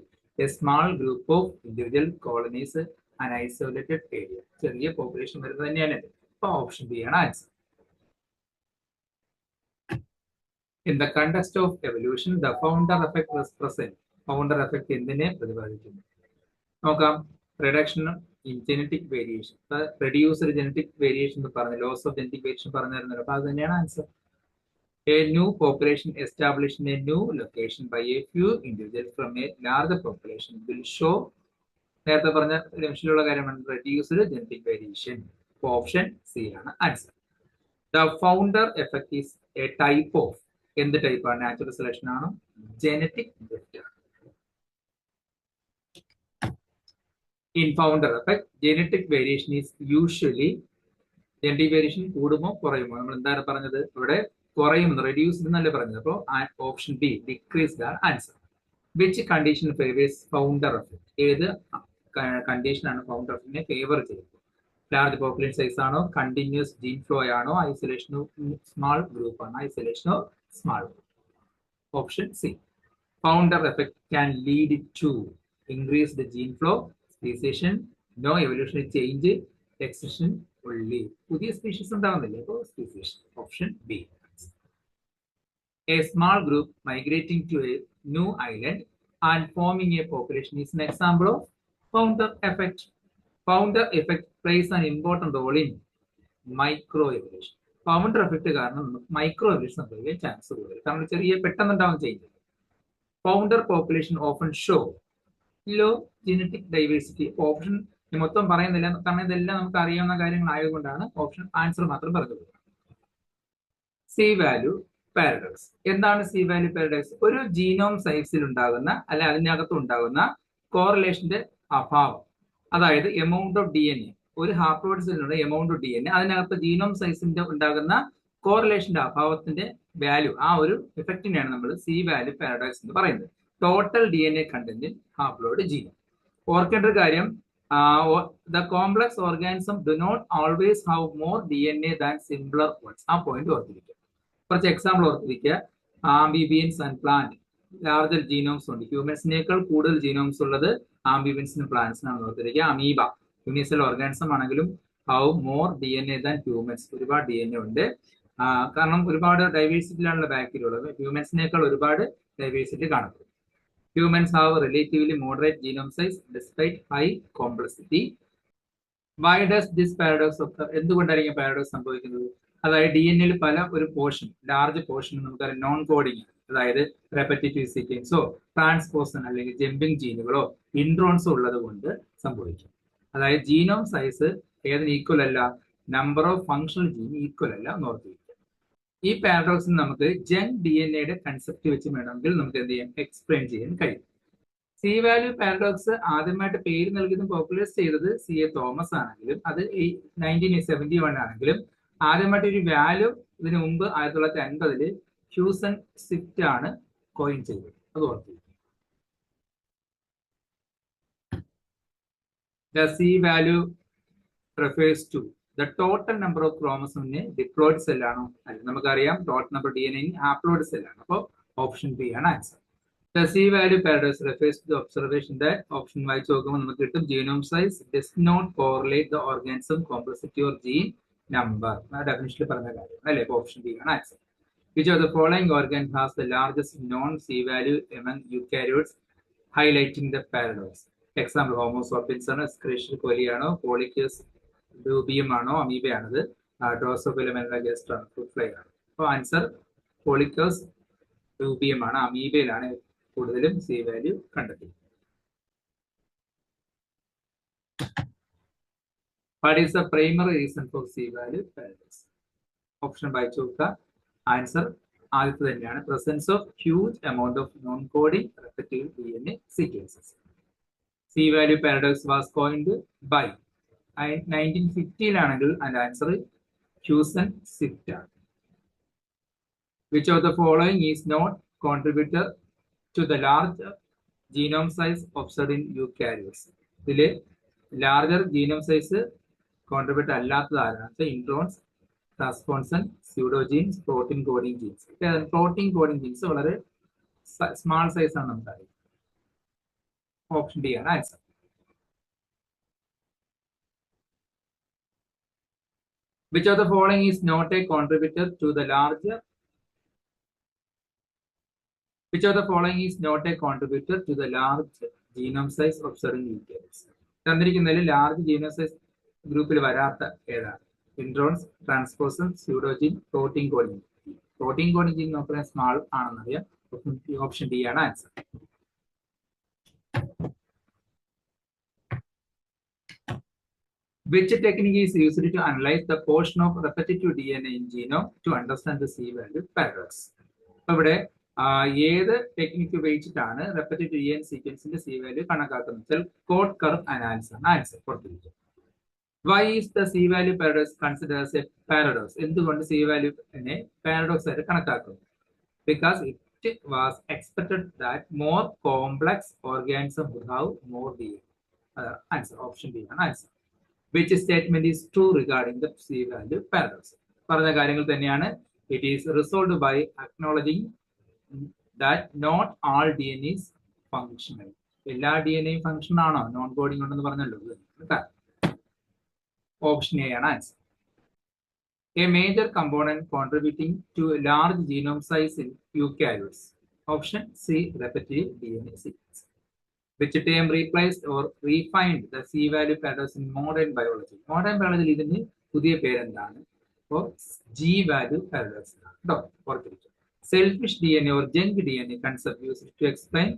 a small group of individual colonies, an isolated area. ചെറിയ population വരുന്നത് തന്നെയാണ്. അപ്പൊ ഓപ്ഷൻ ബി ആണ് answer. In the context of evolution, the founder effect was present. Founder effect എന്തിനെ പ്രതിപാദിക്കുന്നു? നോക്കാം. Reduction in genetic variation, reduced genetic variation എന്ന് പറഞ്ഞ loss of genetic variation പറഞ്ഞിരുന്നല്ലോ. അപ്പൊ അത് തന്നെയാണ് answer. A new population established in a new location by a few individuals from a larger population will show, നേരത്തെ പറഞ്ഞ ഡെഫിനിഷനിലുള്ള കാര്യമാണ്, reduced genetic variation. Option C ആണ് answer. The founder effect is a type of, എന്ത് ടൈപ്പാണ്? Natural selection ആണോ, genetic drift ആണ്? In founder effect, genetic variation is usually, genetic variation കൂടുമോ കുറയുമോ? നമ്മൾ എന്താണ് പറഞ്ഞത്? ഇവിടെ കുറയുമെന്ന്, റെഡ്യൂസ്ഡ് എന്നല്ലേ പറഞ്ഞത്. അപ്പോൾ ഓപ്ഷൻ ബി ഡിക്രീസ്ഡ് ആണ് answer. Which condition favours founder effect? ഏത് കണ്ടീഷനാണ് ഫൗണ്ടർ എഫക്റ്റിനെ ഫേവർ ചെയ്യുന്നത്? ലാർജ് പോപ്പുലേഷൻ സൈസ് ആണോ, കണ്ടിന്യൂസ് ജീൻ ഫ്ലോ ആണോ, ഐസൊലേഷനോ സ്മാൾ ഗ്രൂപ്പ് ആണോ, ഐസൊലേഷനോ small group? Option C. Founder effect can lead to increased gene flow, speciation, no evolutionary change, extinction ഉള്ളി, പുതിയ സ്പീഷീസ് ഉണ്ടാവുന്നില്ലേ, അപ്പോൾ speciation. Option B. A small group migrating to a new island and forming a population is an example of founder effect. Founder effect plays an important role in microevolution. Founder effect കാരണം micro evolution സംഭവിക്കാൻ chance കൂടുതൽ. കാരണം ചെറിയ പെട്ടെന്നുണ്ടാവാൻ change. Founder population often show low genetic diversity. Option മൊത്തം പറയുന്നില്ല, കാരണം ഇതെല്ലാം നമുക്ക് അറിയാവുന്ന കാര്യങ്ങളായതുകൊണ്ടാണ് ഓപ്ഷൻ ആൻസർ മാത്രം പറഞ്ഞത്. C value paradox. എന്താണ് സി വാല്യൂ പാരഡോക്സ്? ഒരു ജീനോം സൈസിൽ ഉണ്ടാകുന്ന അല്ലെ അതിനകത്ത് ഉണ്ടാകുന്ന കോറിലേഷന്റെ അഭാവം. അതായത് amount of D N A, ഒരു ഹാപ്ലോയിഡ് സെല്ലിനുള്ള amount of D N A, അതിനകത്ത് ജീനോം സൈസിന്റെ ഉണ്ടാകുന്ന കോറിലേഷന്റെ അഭാവത്തിന്റെ വാല്യൂ, ആ ഒരു എഫക്റ്റിനെയാണ് നമ്മൾ സി വാല്യൂ പാരഡോക്സ് എന്ന് പറയുന്നത്. Total D N A content haploid genome. ഓർക്കേണ്ട ഒരു കാര്യം, the complex organisms do not always have more DNA than simpler ones. ആ പോയിന്റ് ഓർത്തിരിക്കുക. കുറച്ച് എക്സാമ്പിൾ ഓർത്തിരിക്കുക. ആംബിബിയൻസ് ആൻഡ് പ്ലാന്റ്, ലാർജർ ജീനോംസ് ഉണ്ട്. ഹ്യൂമൻസിനേക്കാൾ കൂടുതൽ ജീനോംസ് ഉള്ളത് ആംബിബിയൻസിനും പ്ലാന്റ്സിനാണ് ഓർത്തിരിക്കുക. അമീബ, യൂണിസെൽ ഓർഗാനിസം ആണെങ്കിലും how more DNA than humans. ഒരുപാട് DNA ഉണ്ട്. കാരണം ഒരുപാട് ഡൈവേഴ്സിറ്റിയിലാണുള്ള ബാക്ടീരിയ ഉള്ളത്. ഹ്യൂമൻസിനേക്കാൾ ഒരുപാട് ഡൈവേഴ്സിറ്റി കാണപ്പെടും. Humans have a relatively moderate genome size despite high complexity. Why does this paradox occur? എന്തുകൊണ്ടായിരിക്കും പാരഡോക്സ് സംഭവിക്കുന്നത്? അതായത് DNA പല ഒരു പോർഷൻ, ലാർജ് പോർഷൻ നമുക്കറിയാം നോൺ കോഡിങ്, അതായത് റെപ്പറ്റീറ്റീവ് സീക്വൻസോ ട്രാൻസ്പോസൺ അല്ലെങ്കിൽ ജമ്പിങ് ജീനുകളോ ഇൻട്രോൺസോ ഉള്ളത് കൊണ്ട് സംഭവിക്കും. അതായത് ജീനോം സൈസ് ഏതിന് ഈക്വൽ അല്ല? Number of functional gene equal അല്ല എന്ന് ഓർത്തിരിക്കുക. ഈ പാരഡോക്സിന് നമുക്ക് ജങ്ക് DNA കൺസെപ്റ്റ് വെച്ച് വേണമെങ്കിൽ നമുക്ക് എന്ത് ചെയ്യാം? എക്സ്പ്ലെയിൻ ചെയ്യാൻ കഴിയും. സി വാല്യൂ പാരഡോക്സ് ആദ്യമായിട്ട് പേര് നൽകിയതും പോപ്പുലറൈസ് ചെയ്തത് CA തോമസ് ആണെങ്കിലും അത് 1971 ആണെങ്കിലും ആദ്യമായിട്ട് ഒരു വാല്യൂ ഇതിനു മുമ്പ് 1950 ഹ്യൂസൺ സ്വിഫ്റ്റ് ആണ് കോയിൻ ചെയ്തത്. അത് ഓർത്തിരിക്കും. The C value refers to the total number of chromosome diploid cell ആണോ? അല്ല, നമുക്കറിയാം total number DNA haploid cell ആണ്. അപ്പോൾ ഓപ്ഷൻ ബി ആണ് answer. The C value paradox refers to the observation that option വായിച്ച് നോക്കുമ്പോൾ നമുക്ക് കിട്ടും genome size does not correlate the organism complexity or gene number. ഡെഫിനിഷനിൽ പറഞ്ഞ കാര്യം അല്ലേ? ഓപ്ഷൻ ബി ആണ് answer. Which of the following organ has the largest known C value among eukaryotes, highlighting the paradox? Example homo sapiens ആണ്, എസ്ക്രീഷ്യൽ കോലി ആണോ, പോളിക്കസ് ഡ്യൂബിയം ആണോ, amoeba ആണത്, Drosophila മെലഗസ്റ്റ് ആണ്, fruit fly ആണ്. അപ്പോൾ ആൻസർ പോളിക്കസ് ഡ്യൂബിയം ആണ്. അമീബയിലാണ് കൂടുതലും സി വാല്യൂ കണ്ടെത്തി. What is the primary reason for C value paradox? Option വായിച്ചു നോക്കുക. ആൻസർ ആദ്യത്തെ തന്നെയാണ്, presence of huge amount of non coding repetitive DNA sequences. C value paradox was coined by 1950-ലാണെങ്കിൽ അതിന്റെ ആൻസർ ഹ്യൂസൺ സ്വിഫ്റ്റ് ആണ്. Which of the following is not contributor to the large genome size observed in eukaryotes? ഇതിൽ larger genome size contribute അല്ലാത്തത് ആരാണ്? Introns, transposons, pseudogenes, protein coding genes. Protein coding genes വളരെ small size ആണ് നമുക്കറിയാം. Option D ആണ് answer. Which of the following is not a contributor to the large genome size observed in eukaryotes? തന്നിരിക്കുന്നതിൽ large genome size ഗ്രൂപ്പിൽ വരാത്ത ഏതാണ്? Introns, transposon, pseudogene, protein coding. Protein coding gene നോക്കാൻ small ആണെന്നറിയാം. Option D ആണ് answer. Which technique is used to analyze the portion of repetitive DNA in genome to understand the C value paradox? ഇവിടെ ഏത് technique ഉപയോഗിച്ചിട്ടാണ് repetitive DNA സീക്വൻസിന്റെ C value കണക്കാക്കുന്നത്? Code curve analysis ആണ് answer കൊടുത്തിരിക്കുന്നത്. Why is the C value paradox considered as a paradox? എന്തുകൊണ്ട് C value നെ paradox ആയിട്ട് കണക്കാക്കുന്നു? Because it was expected that more complex organism would have more DNA. Answer option B ആണ് answer. Which statement is true regarding the C value paradox? പറഞ്ഞ കാര്യങ്ങൾ തന്നെയാണ്. It is resolved by acknowledging that not all DNA is functional. എല്ലാ DNA function ആണോ? Non coding ഉണ്ടെന്ന് പറഞ്ഞല്ലോ. Option A ആണ് answer. A major component contributing to a large genome size in eukaryotes. Option C, repetitive DNA sequence. Which term replaced or refined the C value paradox in modern biology? Modern biology ഇതിന് പുതിയ പേരെന്താണ്? അപ്പോൾ G value paradox ആണ്. ഓർത്തിരിക്കും. Selfish DNA or junk DNA concept used to explain.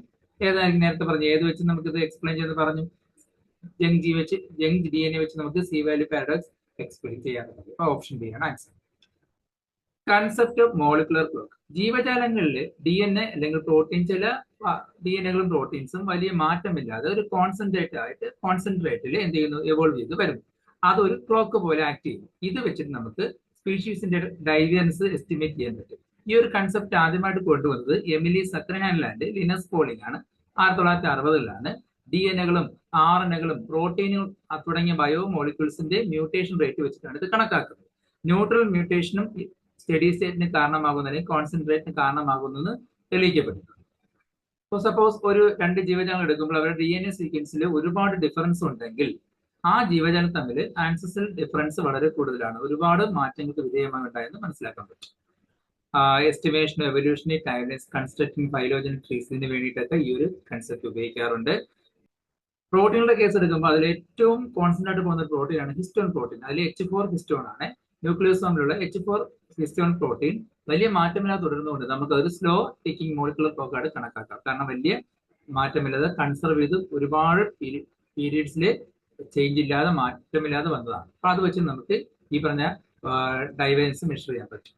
ഏതായിരിക്കും നേരത്തെ പറഞ്ഞു? ഏത് വെച്ച് നമുക്കിത് എക്സ്പ്ലെയിൻ ചെയ്ത് പറഞ്ഞു? ജങ്ക് DNA വെച്ച് നമുക്ക് C value paradox എക്സ്പ്ലെയിൻ ചെയ്യാൻ പറ്റും. ഓപ്ഷൻ ബി ആണ് answer. Concept of molecular clock. ജീവജാലങ്ങളിൽ DNA അല്ലെങ്കിൽ പ്രോട്ടീൻ, ചില DNAകളും പ്രോട്ടീൻസും വലിയ മാറ്റമില്ലാതെ ഒരു കോൺസെൻട്രേറ്റിൽ എന്ത് ചെയ്യുന്നു? എവോൾവ് ചെയ്ത് വരുന്നു. അതൊരു ക്ലോക്ക് പോലെ ആക്ട് ചെയ്യും. ഇത് വെച്ചിട്ട് നമുക്ക് സ്പീഷീസിന്റെ ഡൈവേഴ്സ് എസ്റ്റിമേറ്റ് ചെയ്യാൻ പറ്റും. ഈ ഒരു കൺസെപ്റ്റ് ആദ്യമായിട്ട് കൊണ്ടുവന്നത് എമിലി സക്കർഹാൻഡ്, ലിനസ് പോളിംഗ് ആണ്. 1960-ലാണ് DNA-കളും RNA-കളും പ്രോട്ടീനുകൾ തുടങ്ങിയ ബയോമോളിക്യൂൾസിന്റെ മ്യൂട്ടേഷൻ റേറ്റ് വെച്ചിട്ടാണ് ഇത് കണക്കാക്കുന്നത്. ന്യൂട്രൽ മ്യൂട്ടേഷനും സ്റ്റഡി സ്റ്റേറ്റിന് കാരണമാകുന്നതിന് കോൺസെൻട്രേറ്റിന് കാരണമാകുന്നത് തെളിയിക്കപ്പെട്ടിട്ടുണ്ട്. സപ്പോസ് ഒരു രണ്ട് ജീവജാലങ്ങൾ എടുക്കുമ്പോൾ അവരുടെ DNA സീക്വൻസിൽ ഒരുപാട് ഡിഫറൻസ് ഉണ്ടെങ്കിൽ ആ ജീവജാലം തമ്മിൽ ആൻസസ്ട്രൽ ഡിഫറൻസ് വളരെ കൂടുതലാണ്. ഒരുപാട് മാറ്റങ്ങൾക്ക് വിധേയമായി ഉണ്ടായെന്ന് മനസ്സിലാക്കാൻ പറ്റും. എസ്റ്റിമേഷൻ എവല്യൂഷണറി ടൈംലൈൻസ് കൺസ്ട്രക്ടിങ് ഫൈലോജനിക് ട്രീസിന് വേണ്ടിയിട്ടൊക്കെ ഈ ഒരു കൺസെപ്റ്റ് ഉപയോഗിക്കാറുണ്ട്. പ്രോട്ടീനുകളുടെ കേസ് എടുക്കുമ്പോൾ അതിൽ ഏറ്റവും കോൺസ്റ്റന്റ് ആയിട്ട് പോകുന്ന പ്രോട്ടീനാണ് ഹിസ്റ്റോൺ പ്രോട്ടീൻ. അതിൽ H4 ഹിസ്റ്റോൺ ആണ്. ന്യൂക്ലിയോസോമിലുള്ള H4 ഹിസ്റ്റോൺ പ്രോട്ടീൻ വലിയ മാറ്റമില്ലാതെ തുടരുന്നതുകൊണ്ട് നമുക്ക് അതൊരു സ്ലോ ടേക്കിംഗ് മോളിക്കുലർ ക്ലോക്ക് ആയിട്ട് കണക്കാക്കാം. കാരണം വലിയ മാറ്റമില്ലാതെ കൺസർവ് ചെയ്ത് ഒരുപാട് പീരീഡ്സിൽ ചേഞ്ച് ഇല്ലാതെ മാറ്റമില്ലാതെ വന്നതാണ്. അപ്പൊ അത് വെച്ച് നമുക്ക് ഈ പറഞ്ഞ ഡൈവേഴ്സ് മെഷർ ചെയ്യാൻ പറ്റും.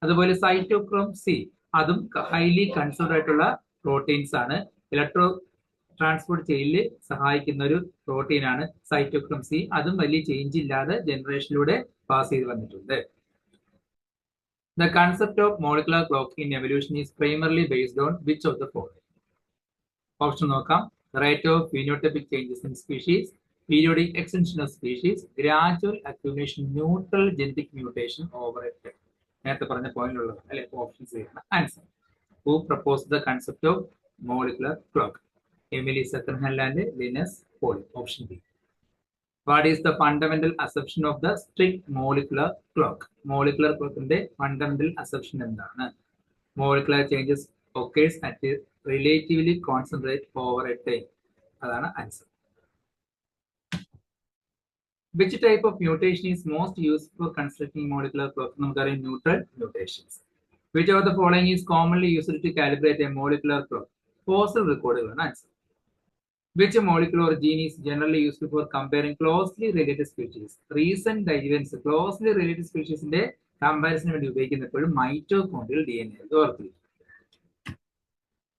അതുപോലെ സൈറ്റോക്രോം സി അതും ഹൈലി കൺസർവ്ഡ് ആയിട്ടുള്ള പ്രോട്ടീൻസ് ആണ്. ഇലക്ട്രോ ട്രാൻസ്പോർട്ട് ചെയിനിൽ സഹായിക്കുന്ന ഒരു പ്രോട്ടീനാണ് സൈറ്റോക്രോം സി. അതും വലിയ ചേഞ്ച് ഇല്ലാതെ ജനറേഷനിലൂടെ പാസ് ചെയ്ത് വന്നിട്ടുണ്ട്. The concept of molecular clock in evolution is primarily based on which of the following? Option നോക്കാം. Rate of phenotypic changes in species, periodic extension of species, gradual accumulation, neutral genetic mutation over a time. നേരത്തെ പറഞ്ഞ പോയിന്റിലുള്ളത് അല്ലെ options ചെയ്യണം answer. Who proposed the concept of molecular clock? Emily Seckenhall and Linus Pauling. Option B. What is the fundamental assumption of the strict molecular clock? Molecular clock ന്റെ fundamental assumption എന്താണ്? Molecular changes occurs at a relatively constant rate over a time. അതാണ് answer. Which type of mutation is most used for constructing molecular clock? നമുക്കറിയാം neutral mutations. Which of the following is commonly used to calibrate a molecular clock? Fossil recordകളാണ് answer. Which molecule or gene is generally used for comparing closely related species? Recent events closely related species in the comparison വേണ്ടി ഉപയോഗിക്കുന്നപ്പോഴും mitochondrial DNA ഓർത്തിരിക്കും.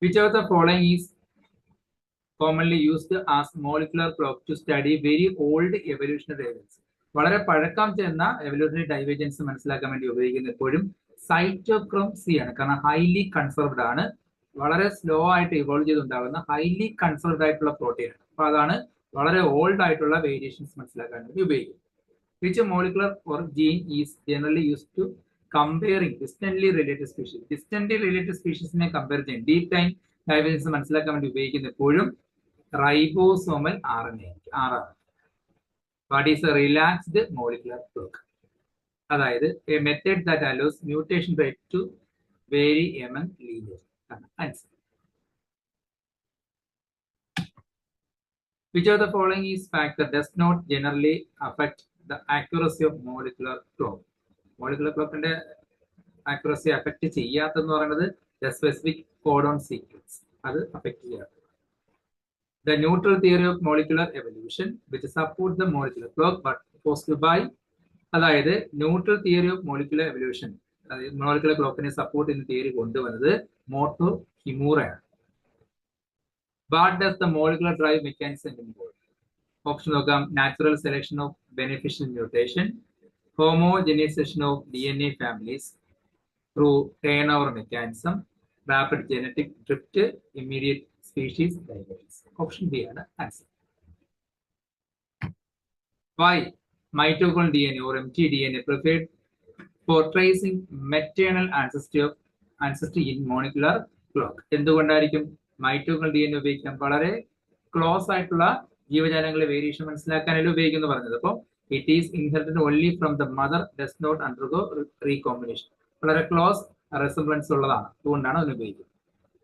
Which of the following is commonly used as molecular clock to study very old evolutionary events? വളരെ പഴക്കം ചെന്ന evolutionary ഡൈവേജൻസ് മനസ്സിലാക്കാൻ വേണ്ടി ഉപയോഗിക്കുന്നപ്പോഴും cytochrome C ആണ്. കാരണം ഹൈലി കൺസർവ്ഡ് ആണ്, വളരെ സ്ലോ ആയിട്ട് ഇവോൾവ് ചെയ്തുണ്ടാകുന്ന ഹൈലി കൺസർവ്ഡ് ആയിട്ടുള്ള പ്രോട്ടീൻ ആണ്. അപ്പൊ അതാണ് വളരെ ഓൾഡ് ആയിട്ടുള്ള വേരിയേഷൻസ് മനസ്സിലാക്കാൻ വേണ്ടി ഉപയോഗിക്കുന്നത്. Which molecular or gene is generally used to comparing distantly related species? Distantly related speciesനെ കമ്പയർ ചെയ്യാൻ ഡീപ് ടൈം ഡൈവേജൻസ് മനസ്സിലാക്കാൻ വേണ്ടി ഉപയോഗിക്കുന്ന എപ്പോഴും റൈബോസോമൽ RNA ആണ്. What is a relaxed molecular clock? അതായത് a method that allows mutation rate to vary among lineage. Answer. Which of the following is factor does not generally affect the accuracy of molecular clock? Molecular clock ന്റെ accuracy affect ചെയ്യാത്തെന്ന് പറയുന്നത് the specific codon sequence അത് affect ചെയ്യാത്ത. The neutral theory of molecular evolution which supports the molecular clock but proposed by അതായത് neutral theory of molecular evolution molecular ക്ലോക്കിനെ support ചെയ്യുന്ന theory കൊണ്ടുവന്നത് Motoo ഹിമൂറയാണ്. What does the molecular drive mechanism involve? Option നോക്കാം. Natural selection of beneficial mutation, homogenization of DNA families through turnover mechanism, rapid genetic drift, immediate species divergence. Option B ആണ് answer. Why mitochondrial DNA or mtDNA preferred for tracing maternal ancestry in molecular clock? എന്തുകൊണ്ടായിരിക്കും mitochondrial DNA ഉപയോഗിക്കാൻ? വളരെ close ആയിട്ടുള്ള ജീവജാലങ്ങളെ variation മനസ്സിലാക്കാനായിട്ട് ഉപയോഗിക്കുന്നു പറഞ്ഞത്. അപ്പോൾ it is inherited only from the mother, does not undergo recombination. വളരെ ക്ലോസ് റെസംബ്ലൻസ് ഉള്ളതാണ്, അതുകൊണ്ടാണ് അതിന് ഉപയോഗിക്കുന്നത്.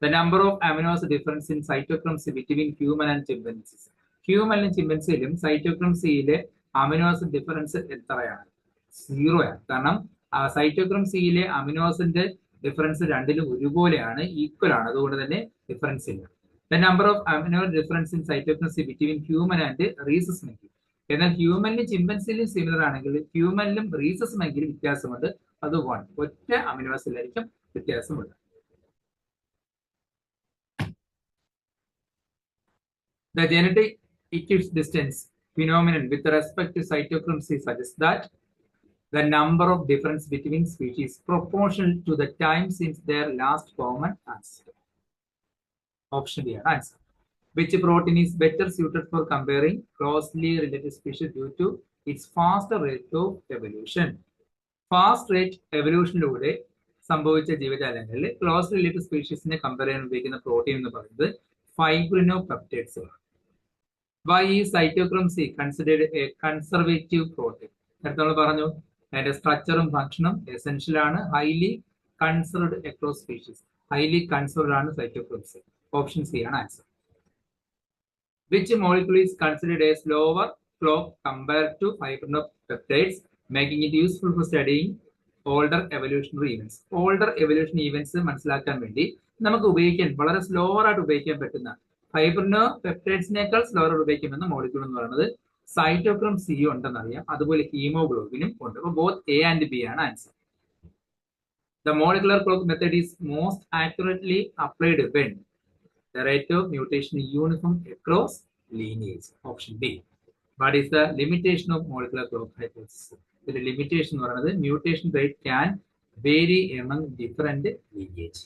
The number of aminos difference in cytochrome C between human and chimpanzees. ഹ്യൂമനിലും ചിമ്പൻസിയിലും സൈറ്റോക്രോം സിയിലെ അമിനോസ് ഡിഫറൻസ് എത്രയാണ്? 0 ആണ്. കാരണം സൈറ്റോക്രോം സിയിലെ അമിനോസിന്റെ ഡിഫറൻസ് രണ്ടിലും ഒരുപോലെയാണ്, ഈക്വൽ ആണ്, അതുകൊണ്ട് തന്നെ ഡിഫറൻസ് ഇല്ല. The number of amino difference in cytochrome C between human and rhesus മെങ്കിൽ. എന്നാൽ ഹ്യൂമനിലും ചിമ്പൻസിലും സിമിലർ ആണെങ്കിൽ ഹ്യൂമനിലും റീസസ് മെങ്കിലും വ്യത്യാസമുണ്ട്, അത് 1. ഒറ്റ അമിനോസിലായിരിക്കും വ്യത്യാസമുള്ളത്. The genetic equidistance phenomenon with respect to cytochrome C suggests that the number of difference between species proportional to the time since their last common ancestor. Option B answer. Which protein is better suited for comparing closely related species due to its faster rate of evolution? Fast rate evolutionലൂടെ സംഭവിച്ച ജീവജാലങ്ങളിൽ close related സ്പീഷീസിനെ compare ചെയ്യാൻ ഉപയോഗിക്കുന്ന protein എന്ന് പറയുന്നത് ഫൈബ്രിനോപെപ്റ്റൈഡ്സ് ആണ്. Why is cytochrome C considered a conservative protein? നേരത്തെ നമ്മൾ പറഞ്ഞു അതിന്റെ സ്ട്രക്ചറും ഫംഗ്ഷനും എസെൻഷ്യൽ ആണ്, highly conserved across species. Highly conserved ആണ് cytochrome C. ഓപ്ഷൻ സി ആണ് answer. Which molecule is considered a slower clock compared to fibrinopeptides, making it useful for studying older evolutionary events? Older evolution events മനസ്സിലാക്കാൻ വേണ്ടി നമുക്ക് ഉപയോഗിക്കാൻ വളരെ slower ആയിട്ട് ഉപയോഗിക്കാൻ പറ്റുന്ന ഫൈബ്രിനോപെപ്റ്റൈഡ്സിനേക്കാൾ സ്ലോവർ ഉപയോഗിക്കുമെന്ന മോളിക്യൂൾ എന്ന് പറയുന്നത് സൈറ്റോക്രോം സി ഉണ്ടെന്ന് അറിയാം, അതുപോലെ ഹീമോഗ്ലോബിനും ഉണ്ട്. അപ്പോൾ ബോത്ത് എ ആൻഡ് ബി ആണ് answer. The molecular clock method is most accurately applied when the rate of mutation is uniform across lineage. Option B. What is the limitation of molecular clock hypothesis? The limitation എന്ന് പറയുന്നത് mutation rate can vary among different lineage.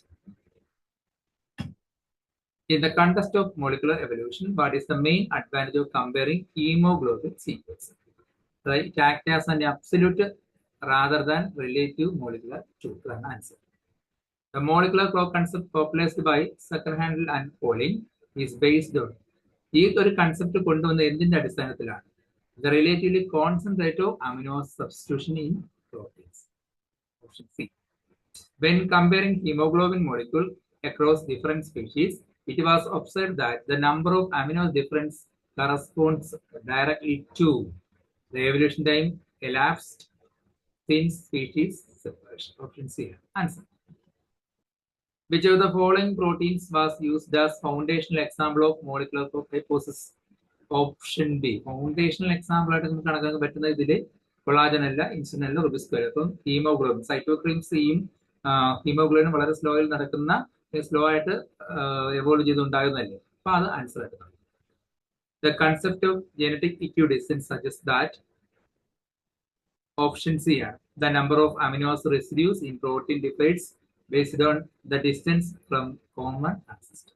In the context of molecular evolution, what is the main advantage of comparing hemoglobin sequence? Right, it acts as an absolute rather than relative molecular truth. That's answer. The molecular clock concept popularized by Zuckerhandl and Pauling is based on ഈ ഒരു concept കൊണ്ടുവന്ന എന്തിന്റെ അടിസ്ഥാനത്തിലാണ്? The relatively constant rate of amino substitution in proteins. Option C. When comparing hemoglobin molecule across different species, it was observed that the number of amino difference corresponds directly to the evolution time elapsed since species separation. Option C. Answer. Which of the following proteins was used as foundational example of molecular clock hypothesis? Option B. Foundational example ആയിട്ട് നമുക്ക് കണക്കാക്കാൻ പറ്റുന്ന ഇതില് collagen അല്ല, insulin അല്ല, റുബിസ്ക്വയർ. അപ്പം haemoglobin, സൈറ്റോക്രീം സിയും ഹീമോഗ്ലോബിനും വളരെ സ്ലോയിൽ നടക്കുന്ന, സ്ലോ ആയിട്ട് എവോൾവ് ചെയ്തുണ്ടാകുന്നതല്ലേ, അപ്പൊ അത് ആൻസർ ആയിട്ട്. The concept of genetic equidistance suggests that option C ആണ്. The number of amino acid residues in protein differs based on the distance from common ancestor.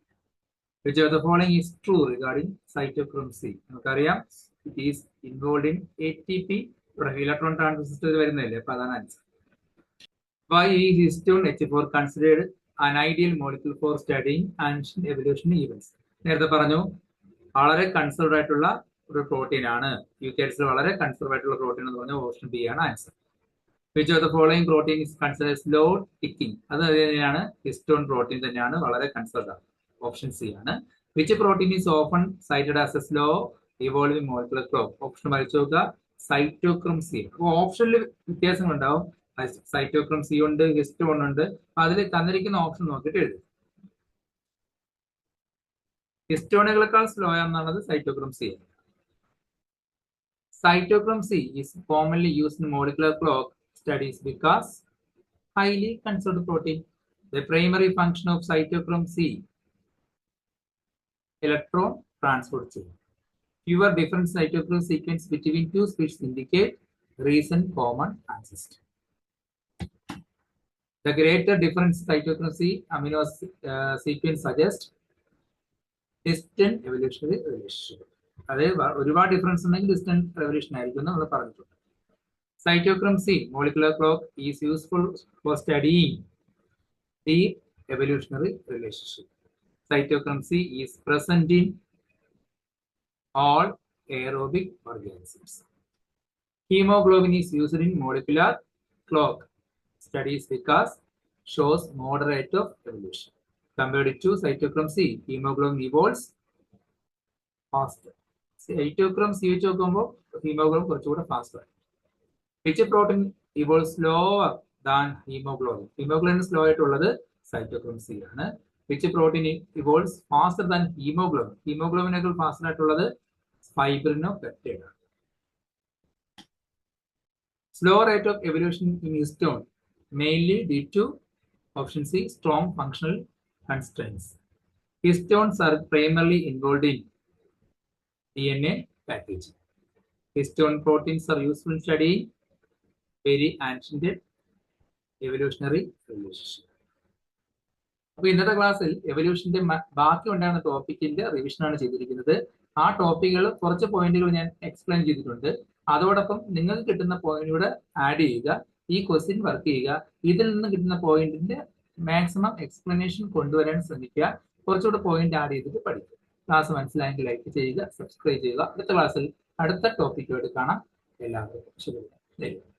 Which of the following is true regarding cytochrome C? നമുക്കറിയാം it is involved in ATP electron transistor വരുന്നതല്ലേ, അപ്പൊ അതാണ് answer. Why is histone H4 considered an ideal molecule for studying ancient evolution events? നേരത്തെ പറഞ്ഞു വളരെ conserve ആയിട്ടുള്ള ഒരു protein ആണ്, യൂക്കാരിയറ്റ്സിൽ വളരെ കൺസർവ് ആയിട്ടുള്ള പ്രോട്ടീൻ എന്ന് പറഞ്ഞാൽ ഓപ്ഷൻ ബി ആണ് answer. Which of the following protein is considered slow ticking? അത് തന്നെയാണ് ഹിസ്റ്റോൺ പ്രോട്ടീൻ തന്നെയാണ് വളരെ കൺസർവ് ആണ്, ഓപ്ഷൻ സി ആണ്. Which protein is often cited as a slow evolving molecular clock? Option വായിച്ചു നോക്കുക, സൈറ്റോക്രോം സി. അപ്പോൾ ഓപ്ഷനിൽ വ്യത്യാസങ്ങൾ ഉണ്ടാവും. സൈറ്റോക്രോം സി ഉണ്ട്, ഹിസ്റ്റോൺ ഉണ്ട്. അപ്പൊ അതിൽ തന്നിരിക്കുന്ന ഓപ്ഷൻ നോക്കിയിട്ട് എഴുതും. ഹിസ്റ്റോണുകളെക്കാൾ സ്ലോ ആണെന്നുള്ളത് cytochrome C. Cytochrome C is commonly used in molecular clock studies because highly conserved protein. The primary function of cytochrome C, electron transport chain. Fewer different cytochrome sequence between two species indicate recent common ancestor. The greater difference cytochrome C amino sequence suggests distant evolutionary relationship. അതായത് ഒരുപാട് difference ഉണ്ടെങ്കിൽ distant revolution ആയിരിക്കും എന്ന് നമ്മൾ പറഞ്ഞിട്ടുണ്ട്. Cytochrome C molecular clock is useful for studying the evolutionary relationship. Cytochrome C is present in all aerobic organisms. Hemoglobin is used in molecular clock studies because shows moderate of evolution. Compared to cytochrome C, hemoglobin evolves faster. Cytochrome C വെച്ച് നോക്കുമ്പോൾ hemoglobin കുറച്ചുകൂടെ faster. Which protein evolves slower than hemoglobin? ഹീമോഗ്ലോബിൻ slow ആയിട്ടുള്ളത് cytochrome C ആണ്. Which protein evolves faster than hemoglobin? ഹീമോഗ്ലോബിനേക്കാൾ faster ആയിട്ടുള്ളത് fibrinopeptide ആണ്. Slow rate of evolution in histone mainly due to option C, strong functional constraints. Histones are primarily involved in DNA packaging. Histone proteins are useful in studying very ancient evolutionary relationship. അപ്പോൾ ഇന്നത്തെ ക്ലാസ്സിൽ എവല്യൂഷന്റെ ബാക്കി ഉണ്ടാകുന്ന ടോപ്പിക്കിന്റെ revision ആണ് ചെയ്തിരിക്കുന്നത്. ആ ടോപ്പിക്കുകൾ കുറച്ച് പോയിന്റുകൾ ഞാൻ എക്സ്പ്ലെയിൻ ചെയ്തിട്ടുണ്ട്. അതോടൊപ്പം നിങ്ങൾക്ക് കിട്ടുന്ന പോയിന്റുകൂടെ ആഡ് ചെയ്യുക, ഈ ക്വസ്റ്റ്യൻ വർക്ക് ചെയ്യുക. ഇതിൽ നിന്ന് കിട്ടുന്ന പോയിന്റിന്റെ മാക്സിമം എക്സ്പ്ലനേഷൻ കൊണ്ടുവരാൻ ശ്രമിക്കുക. കുറച്ചുകൂടെ പോയിന്റ് ആഡ് ചെയ്തിട്ട് പഠിക്കുക. ക്ലാസ് മനസ്സിലായെങ്കിൽ ലൈക്ക് ചെയ്യുക, സബ്സ്ക്രൈബ് ചെയ്യുക. അടുത്ത ക്ലാസ്സിൽ അടുത്ത ടോപ്പിക്കുമായിട്ട് കാണാം. എല്ലാവർക്കും ശുഭദിനം.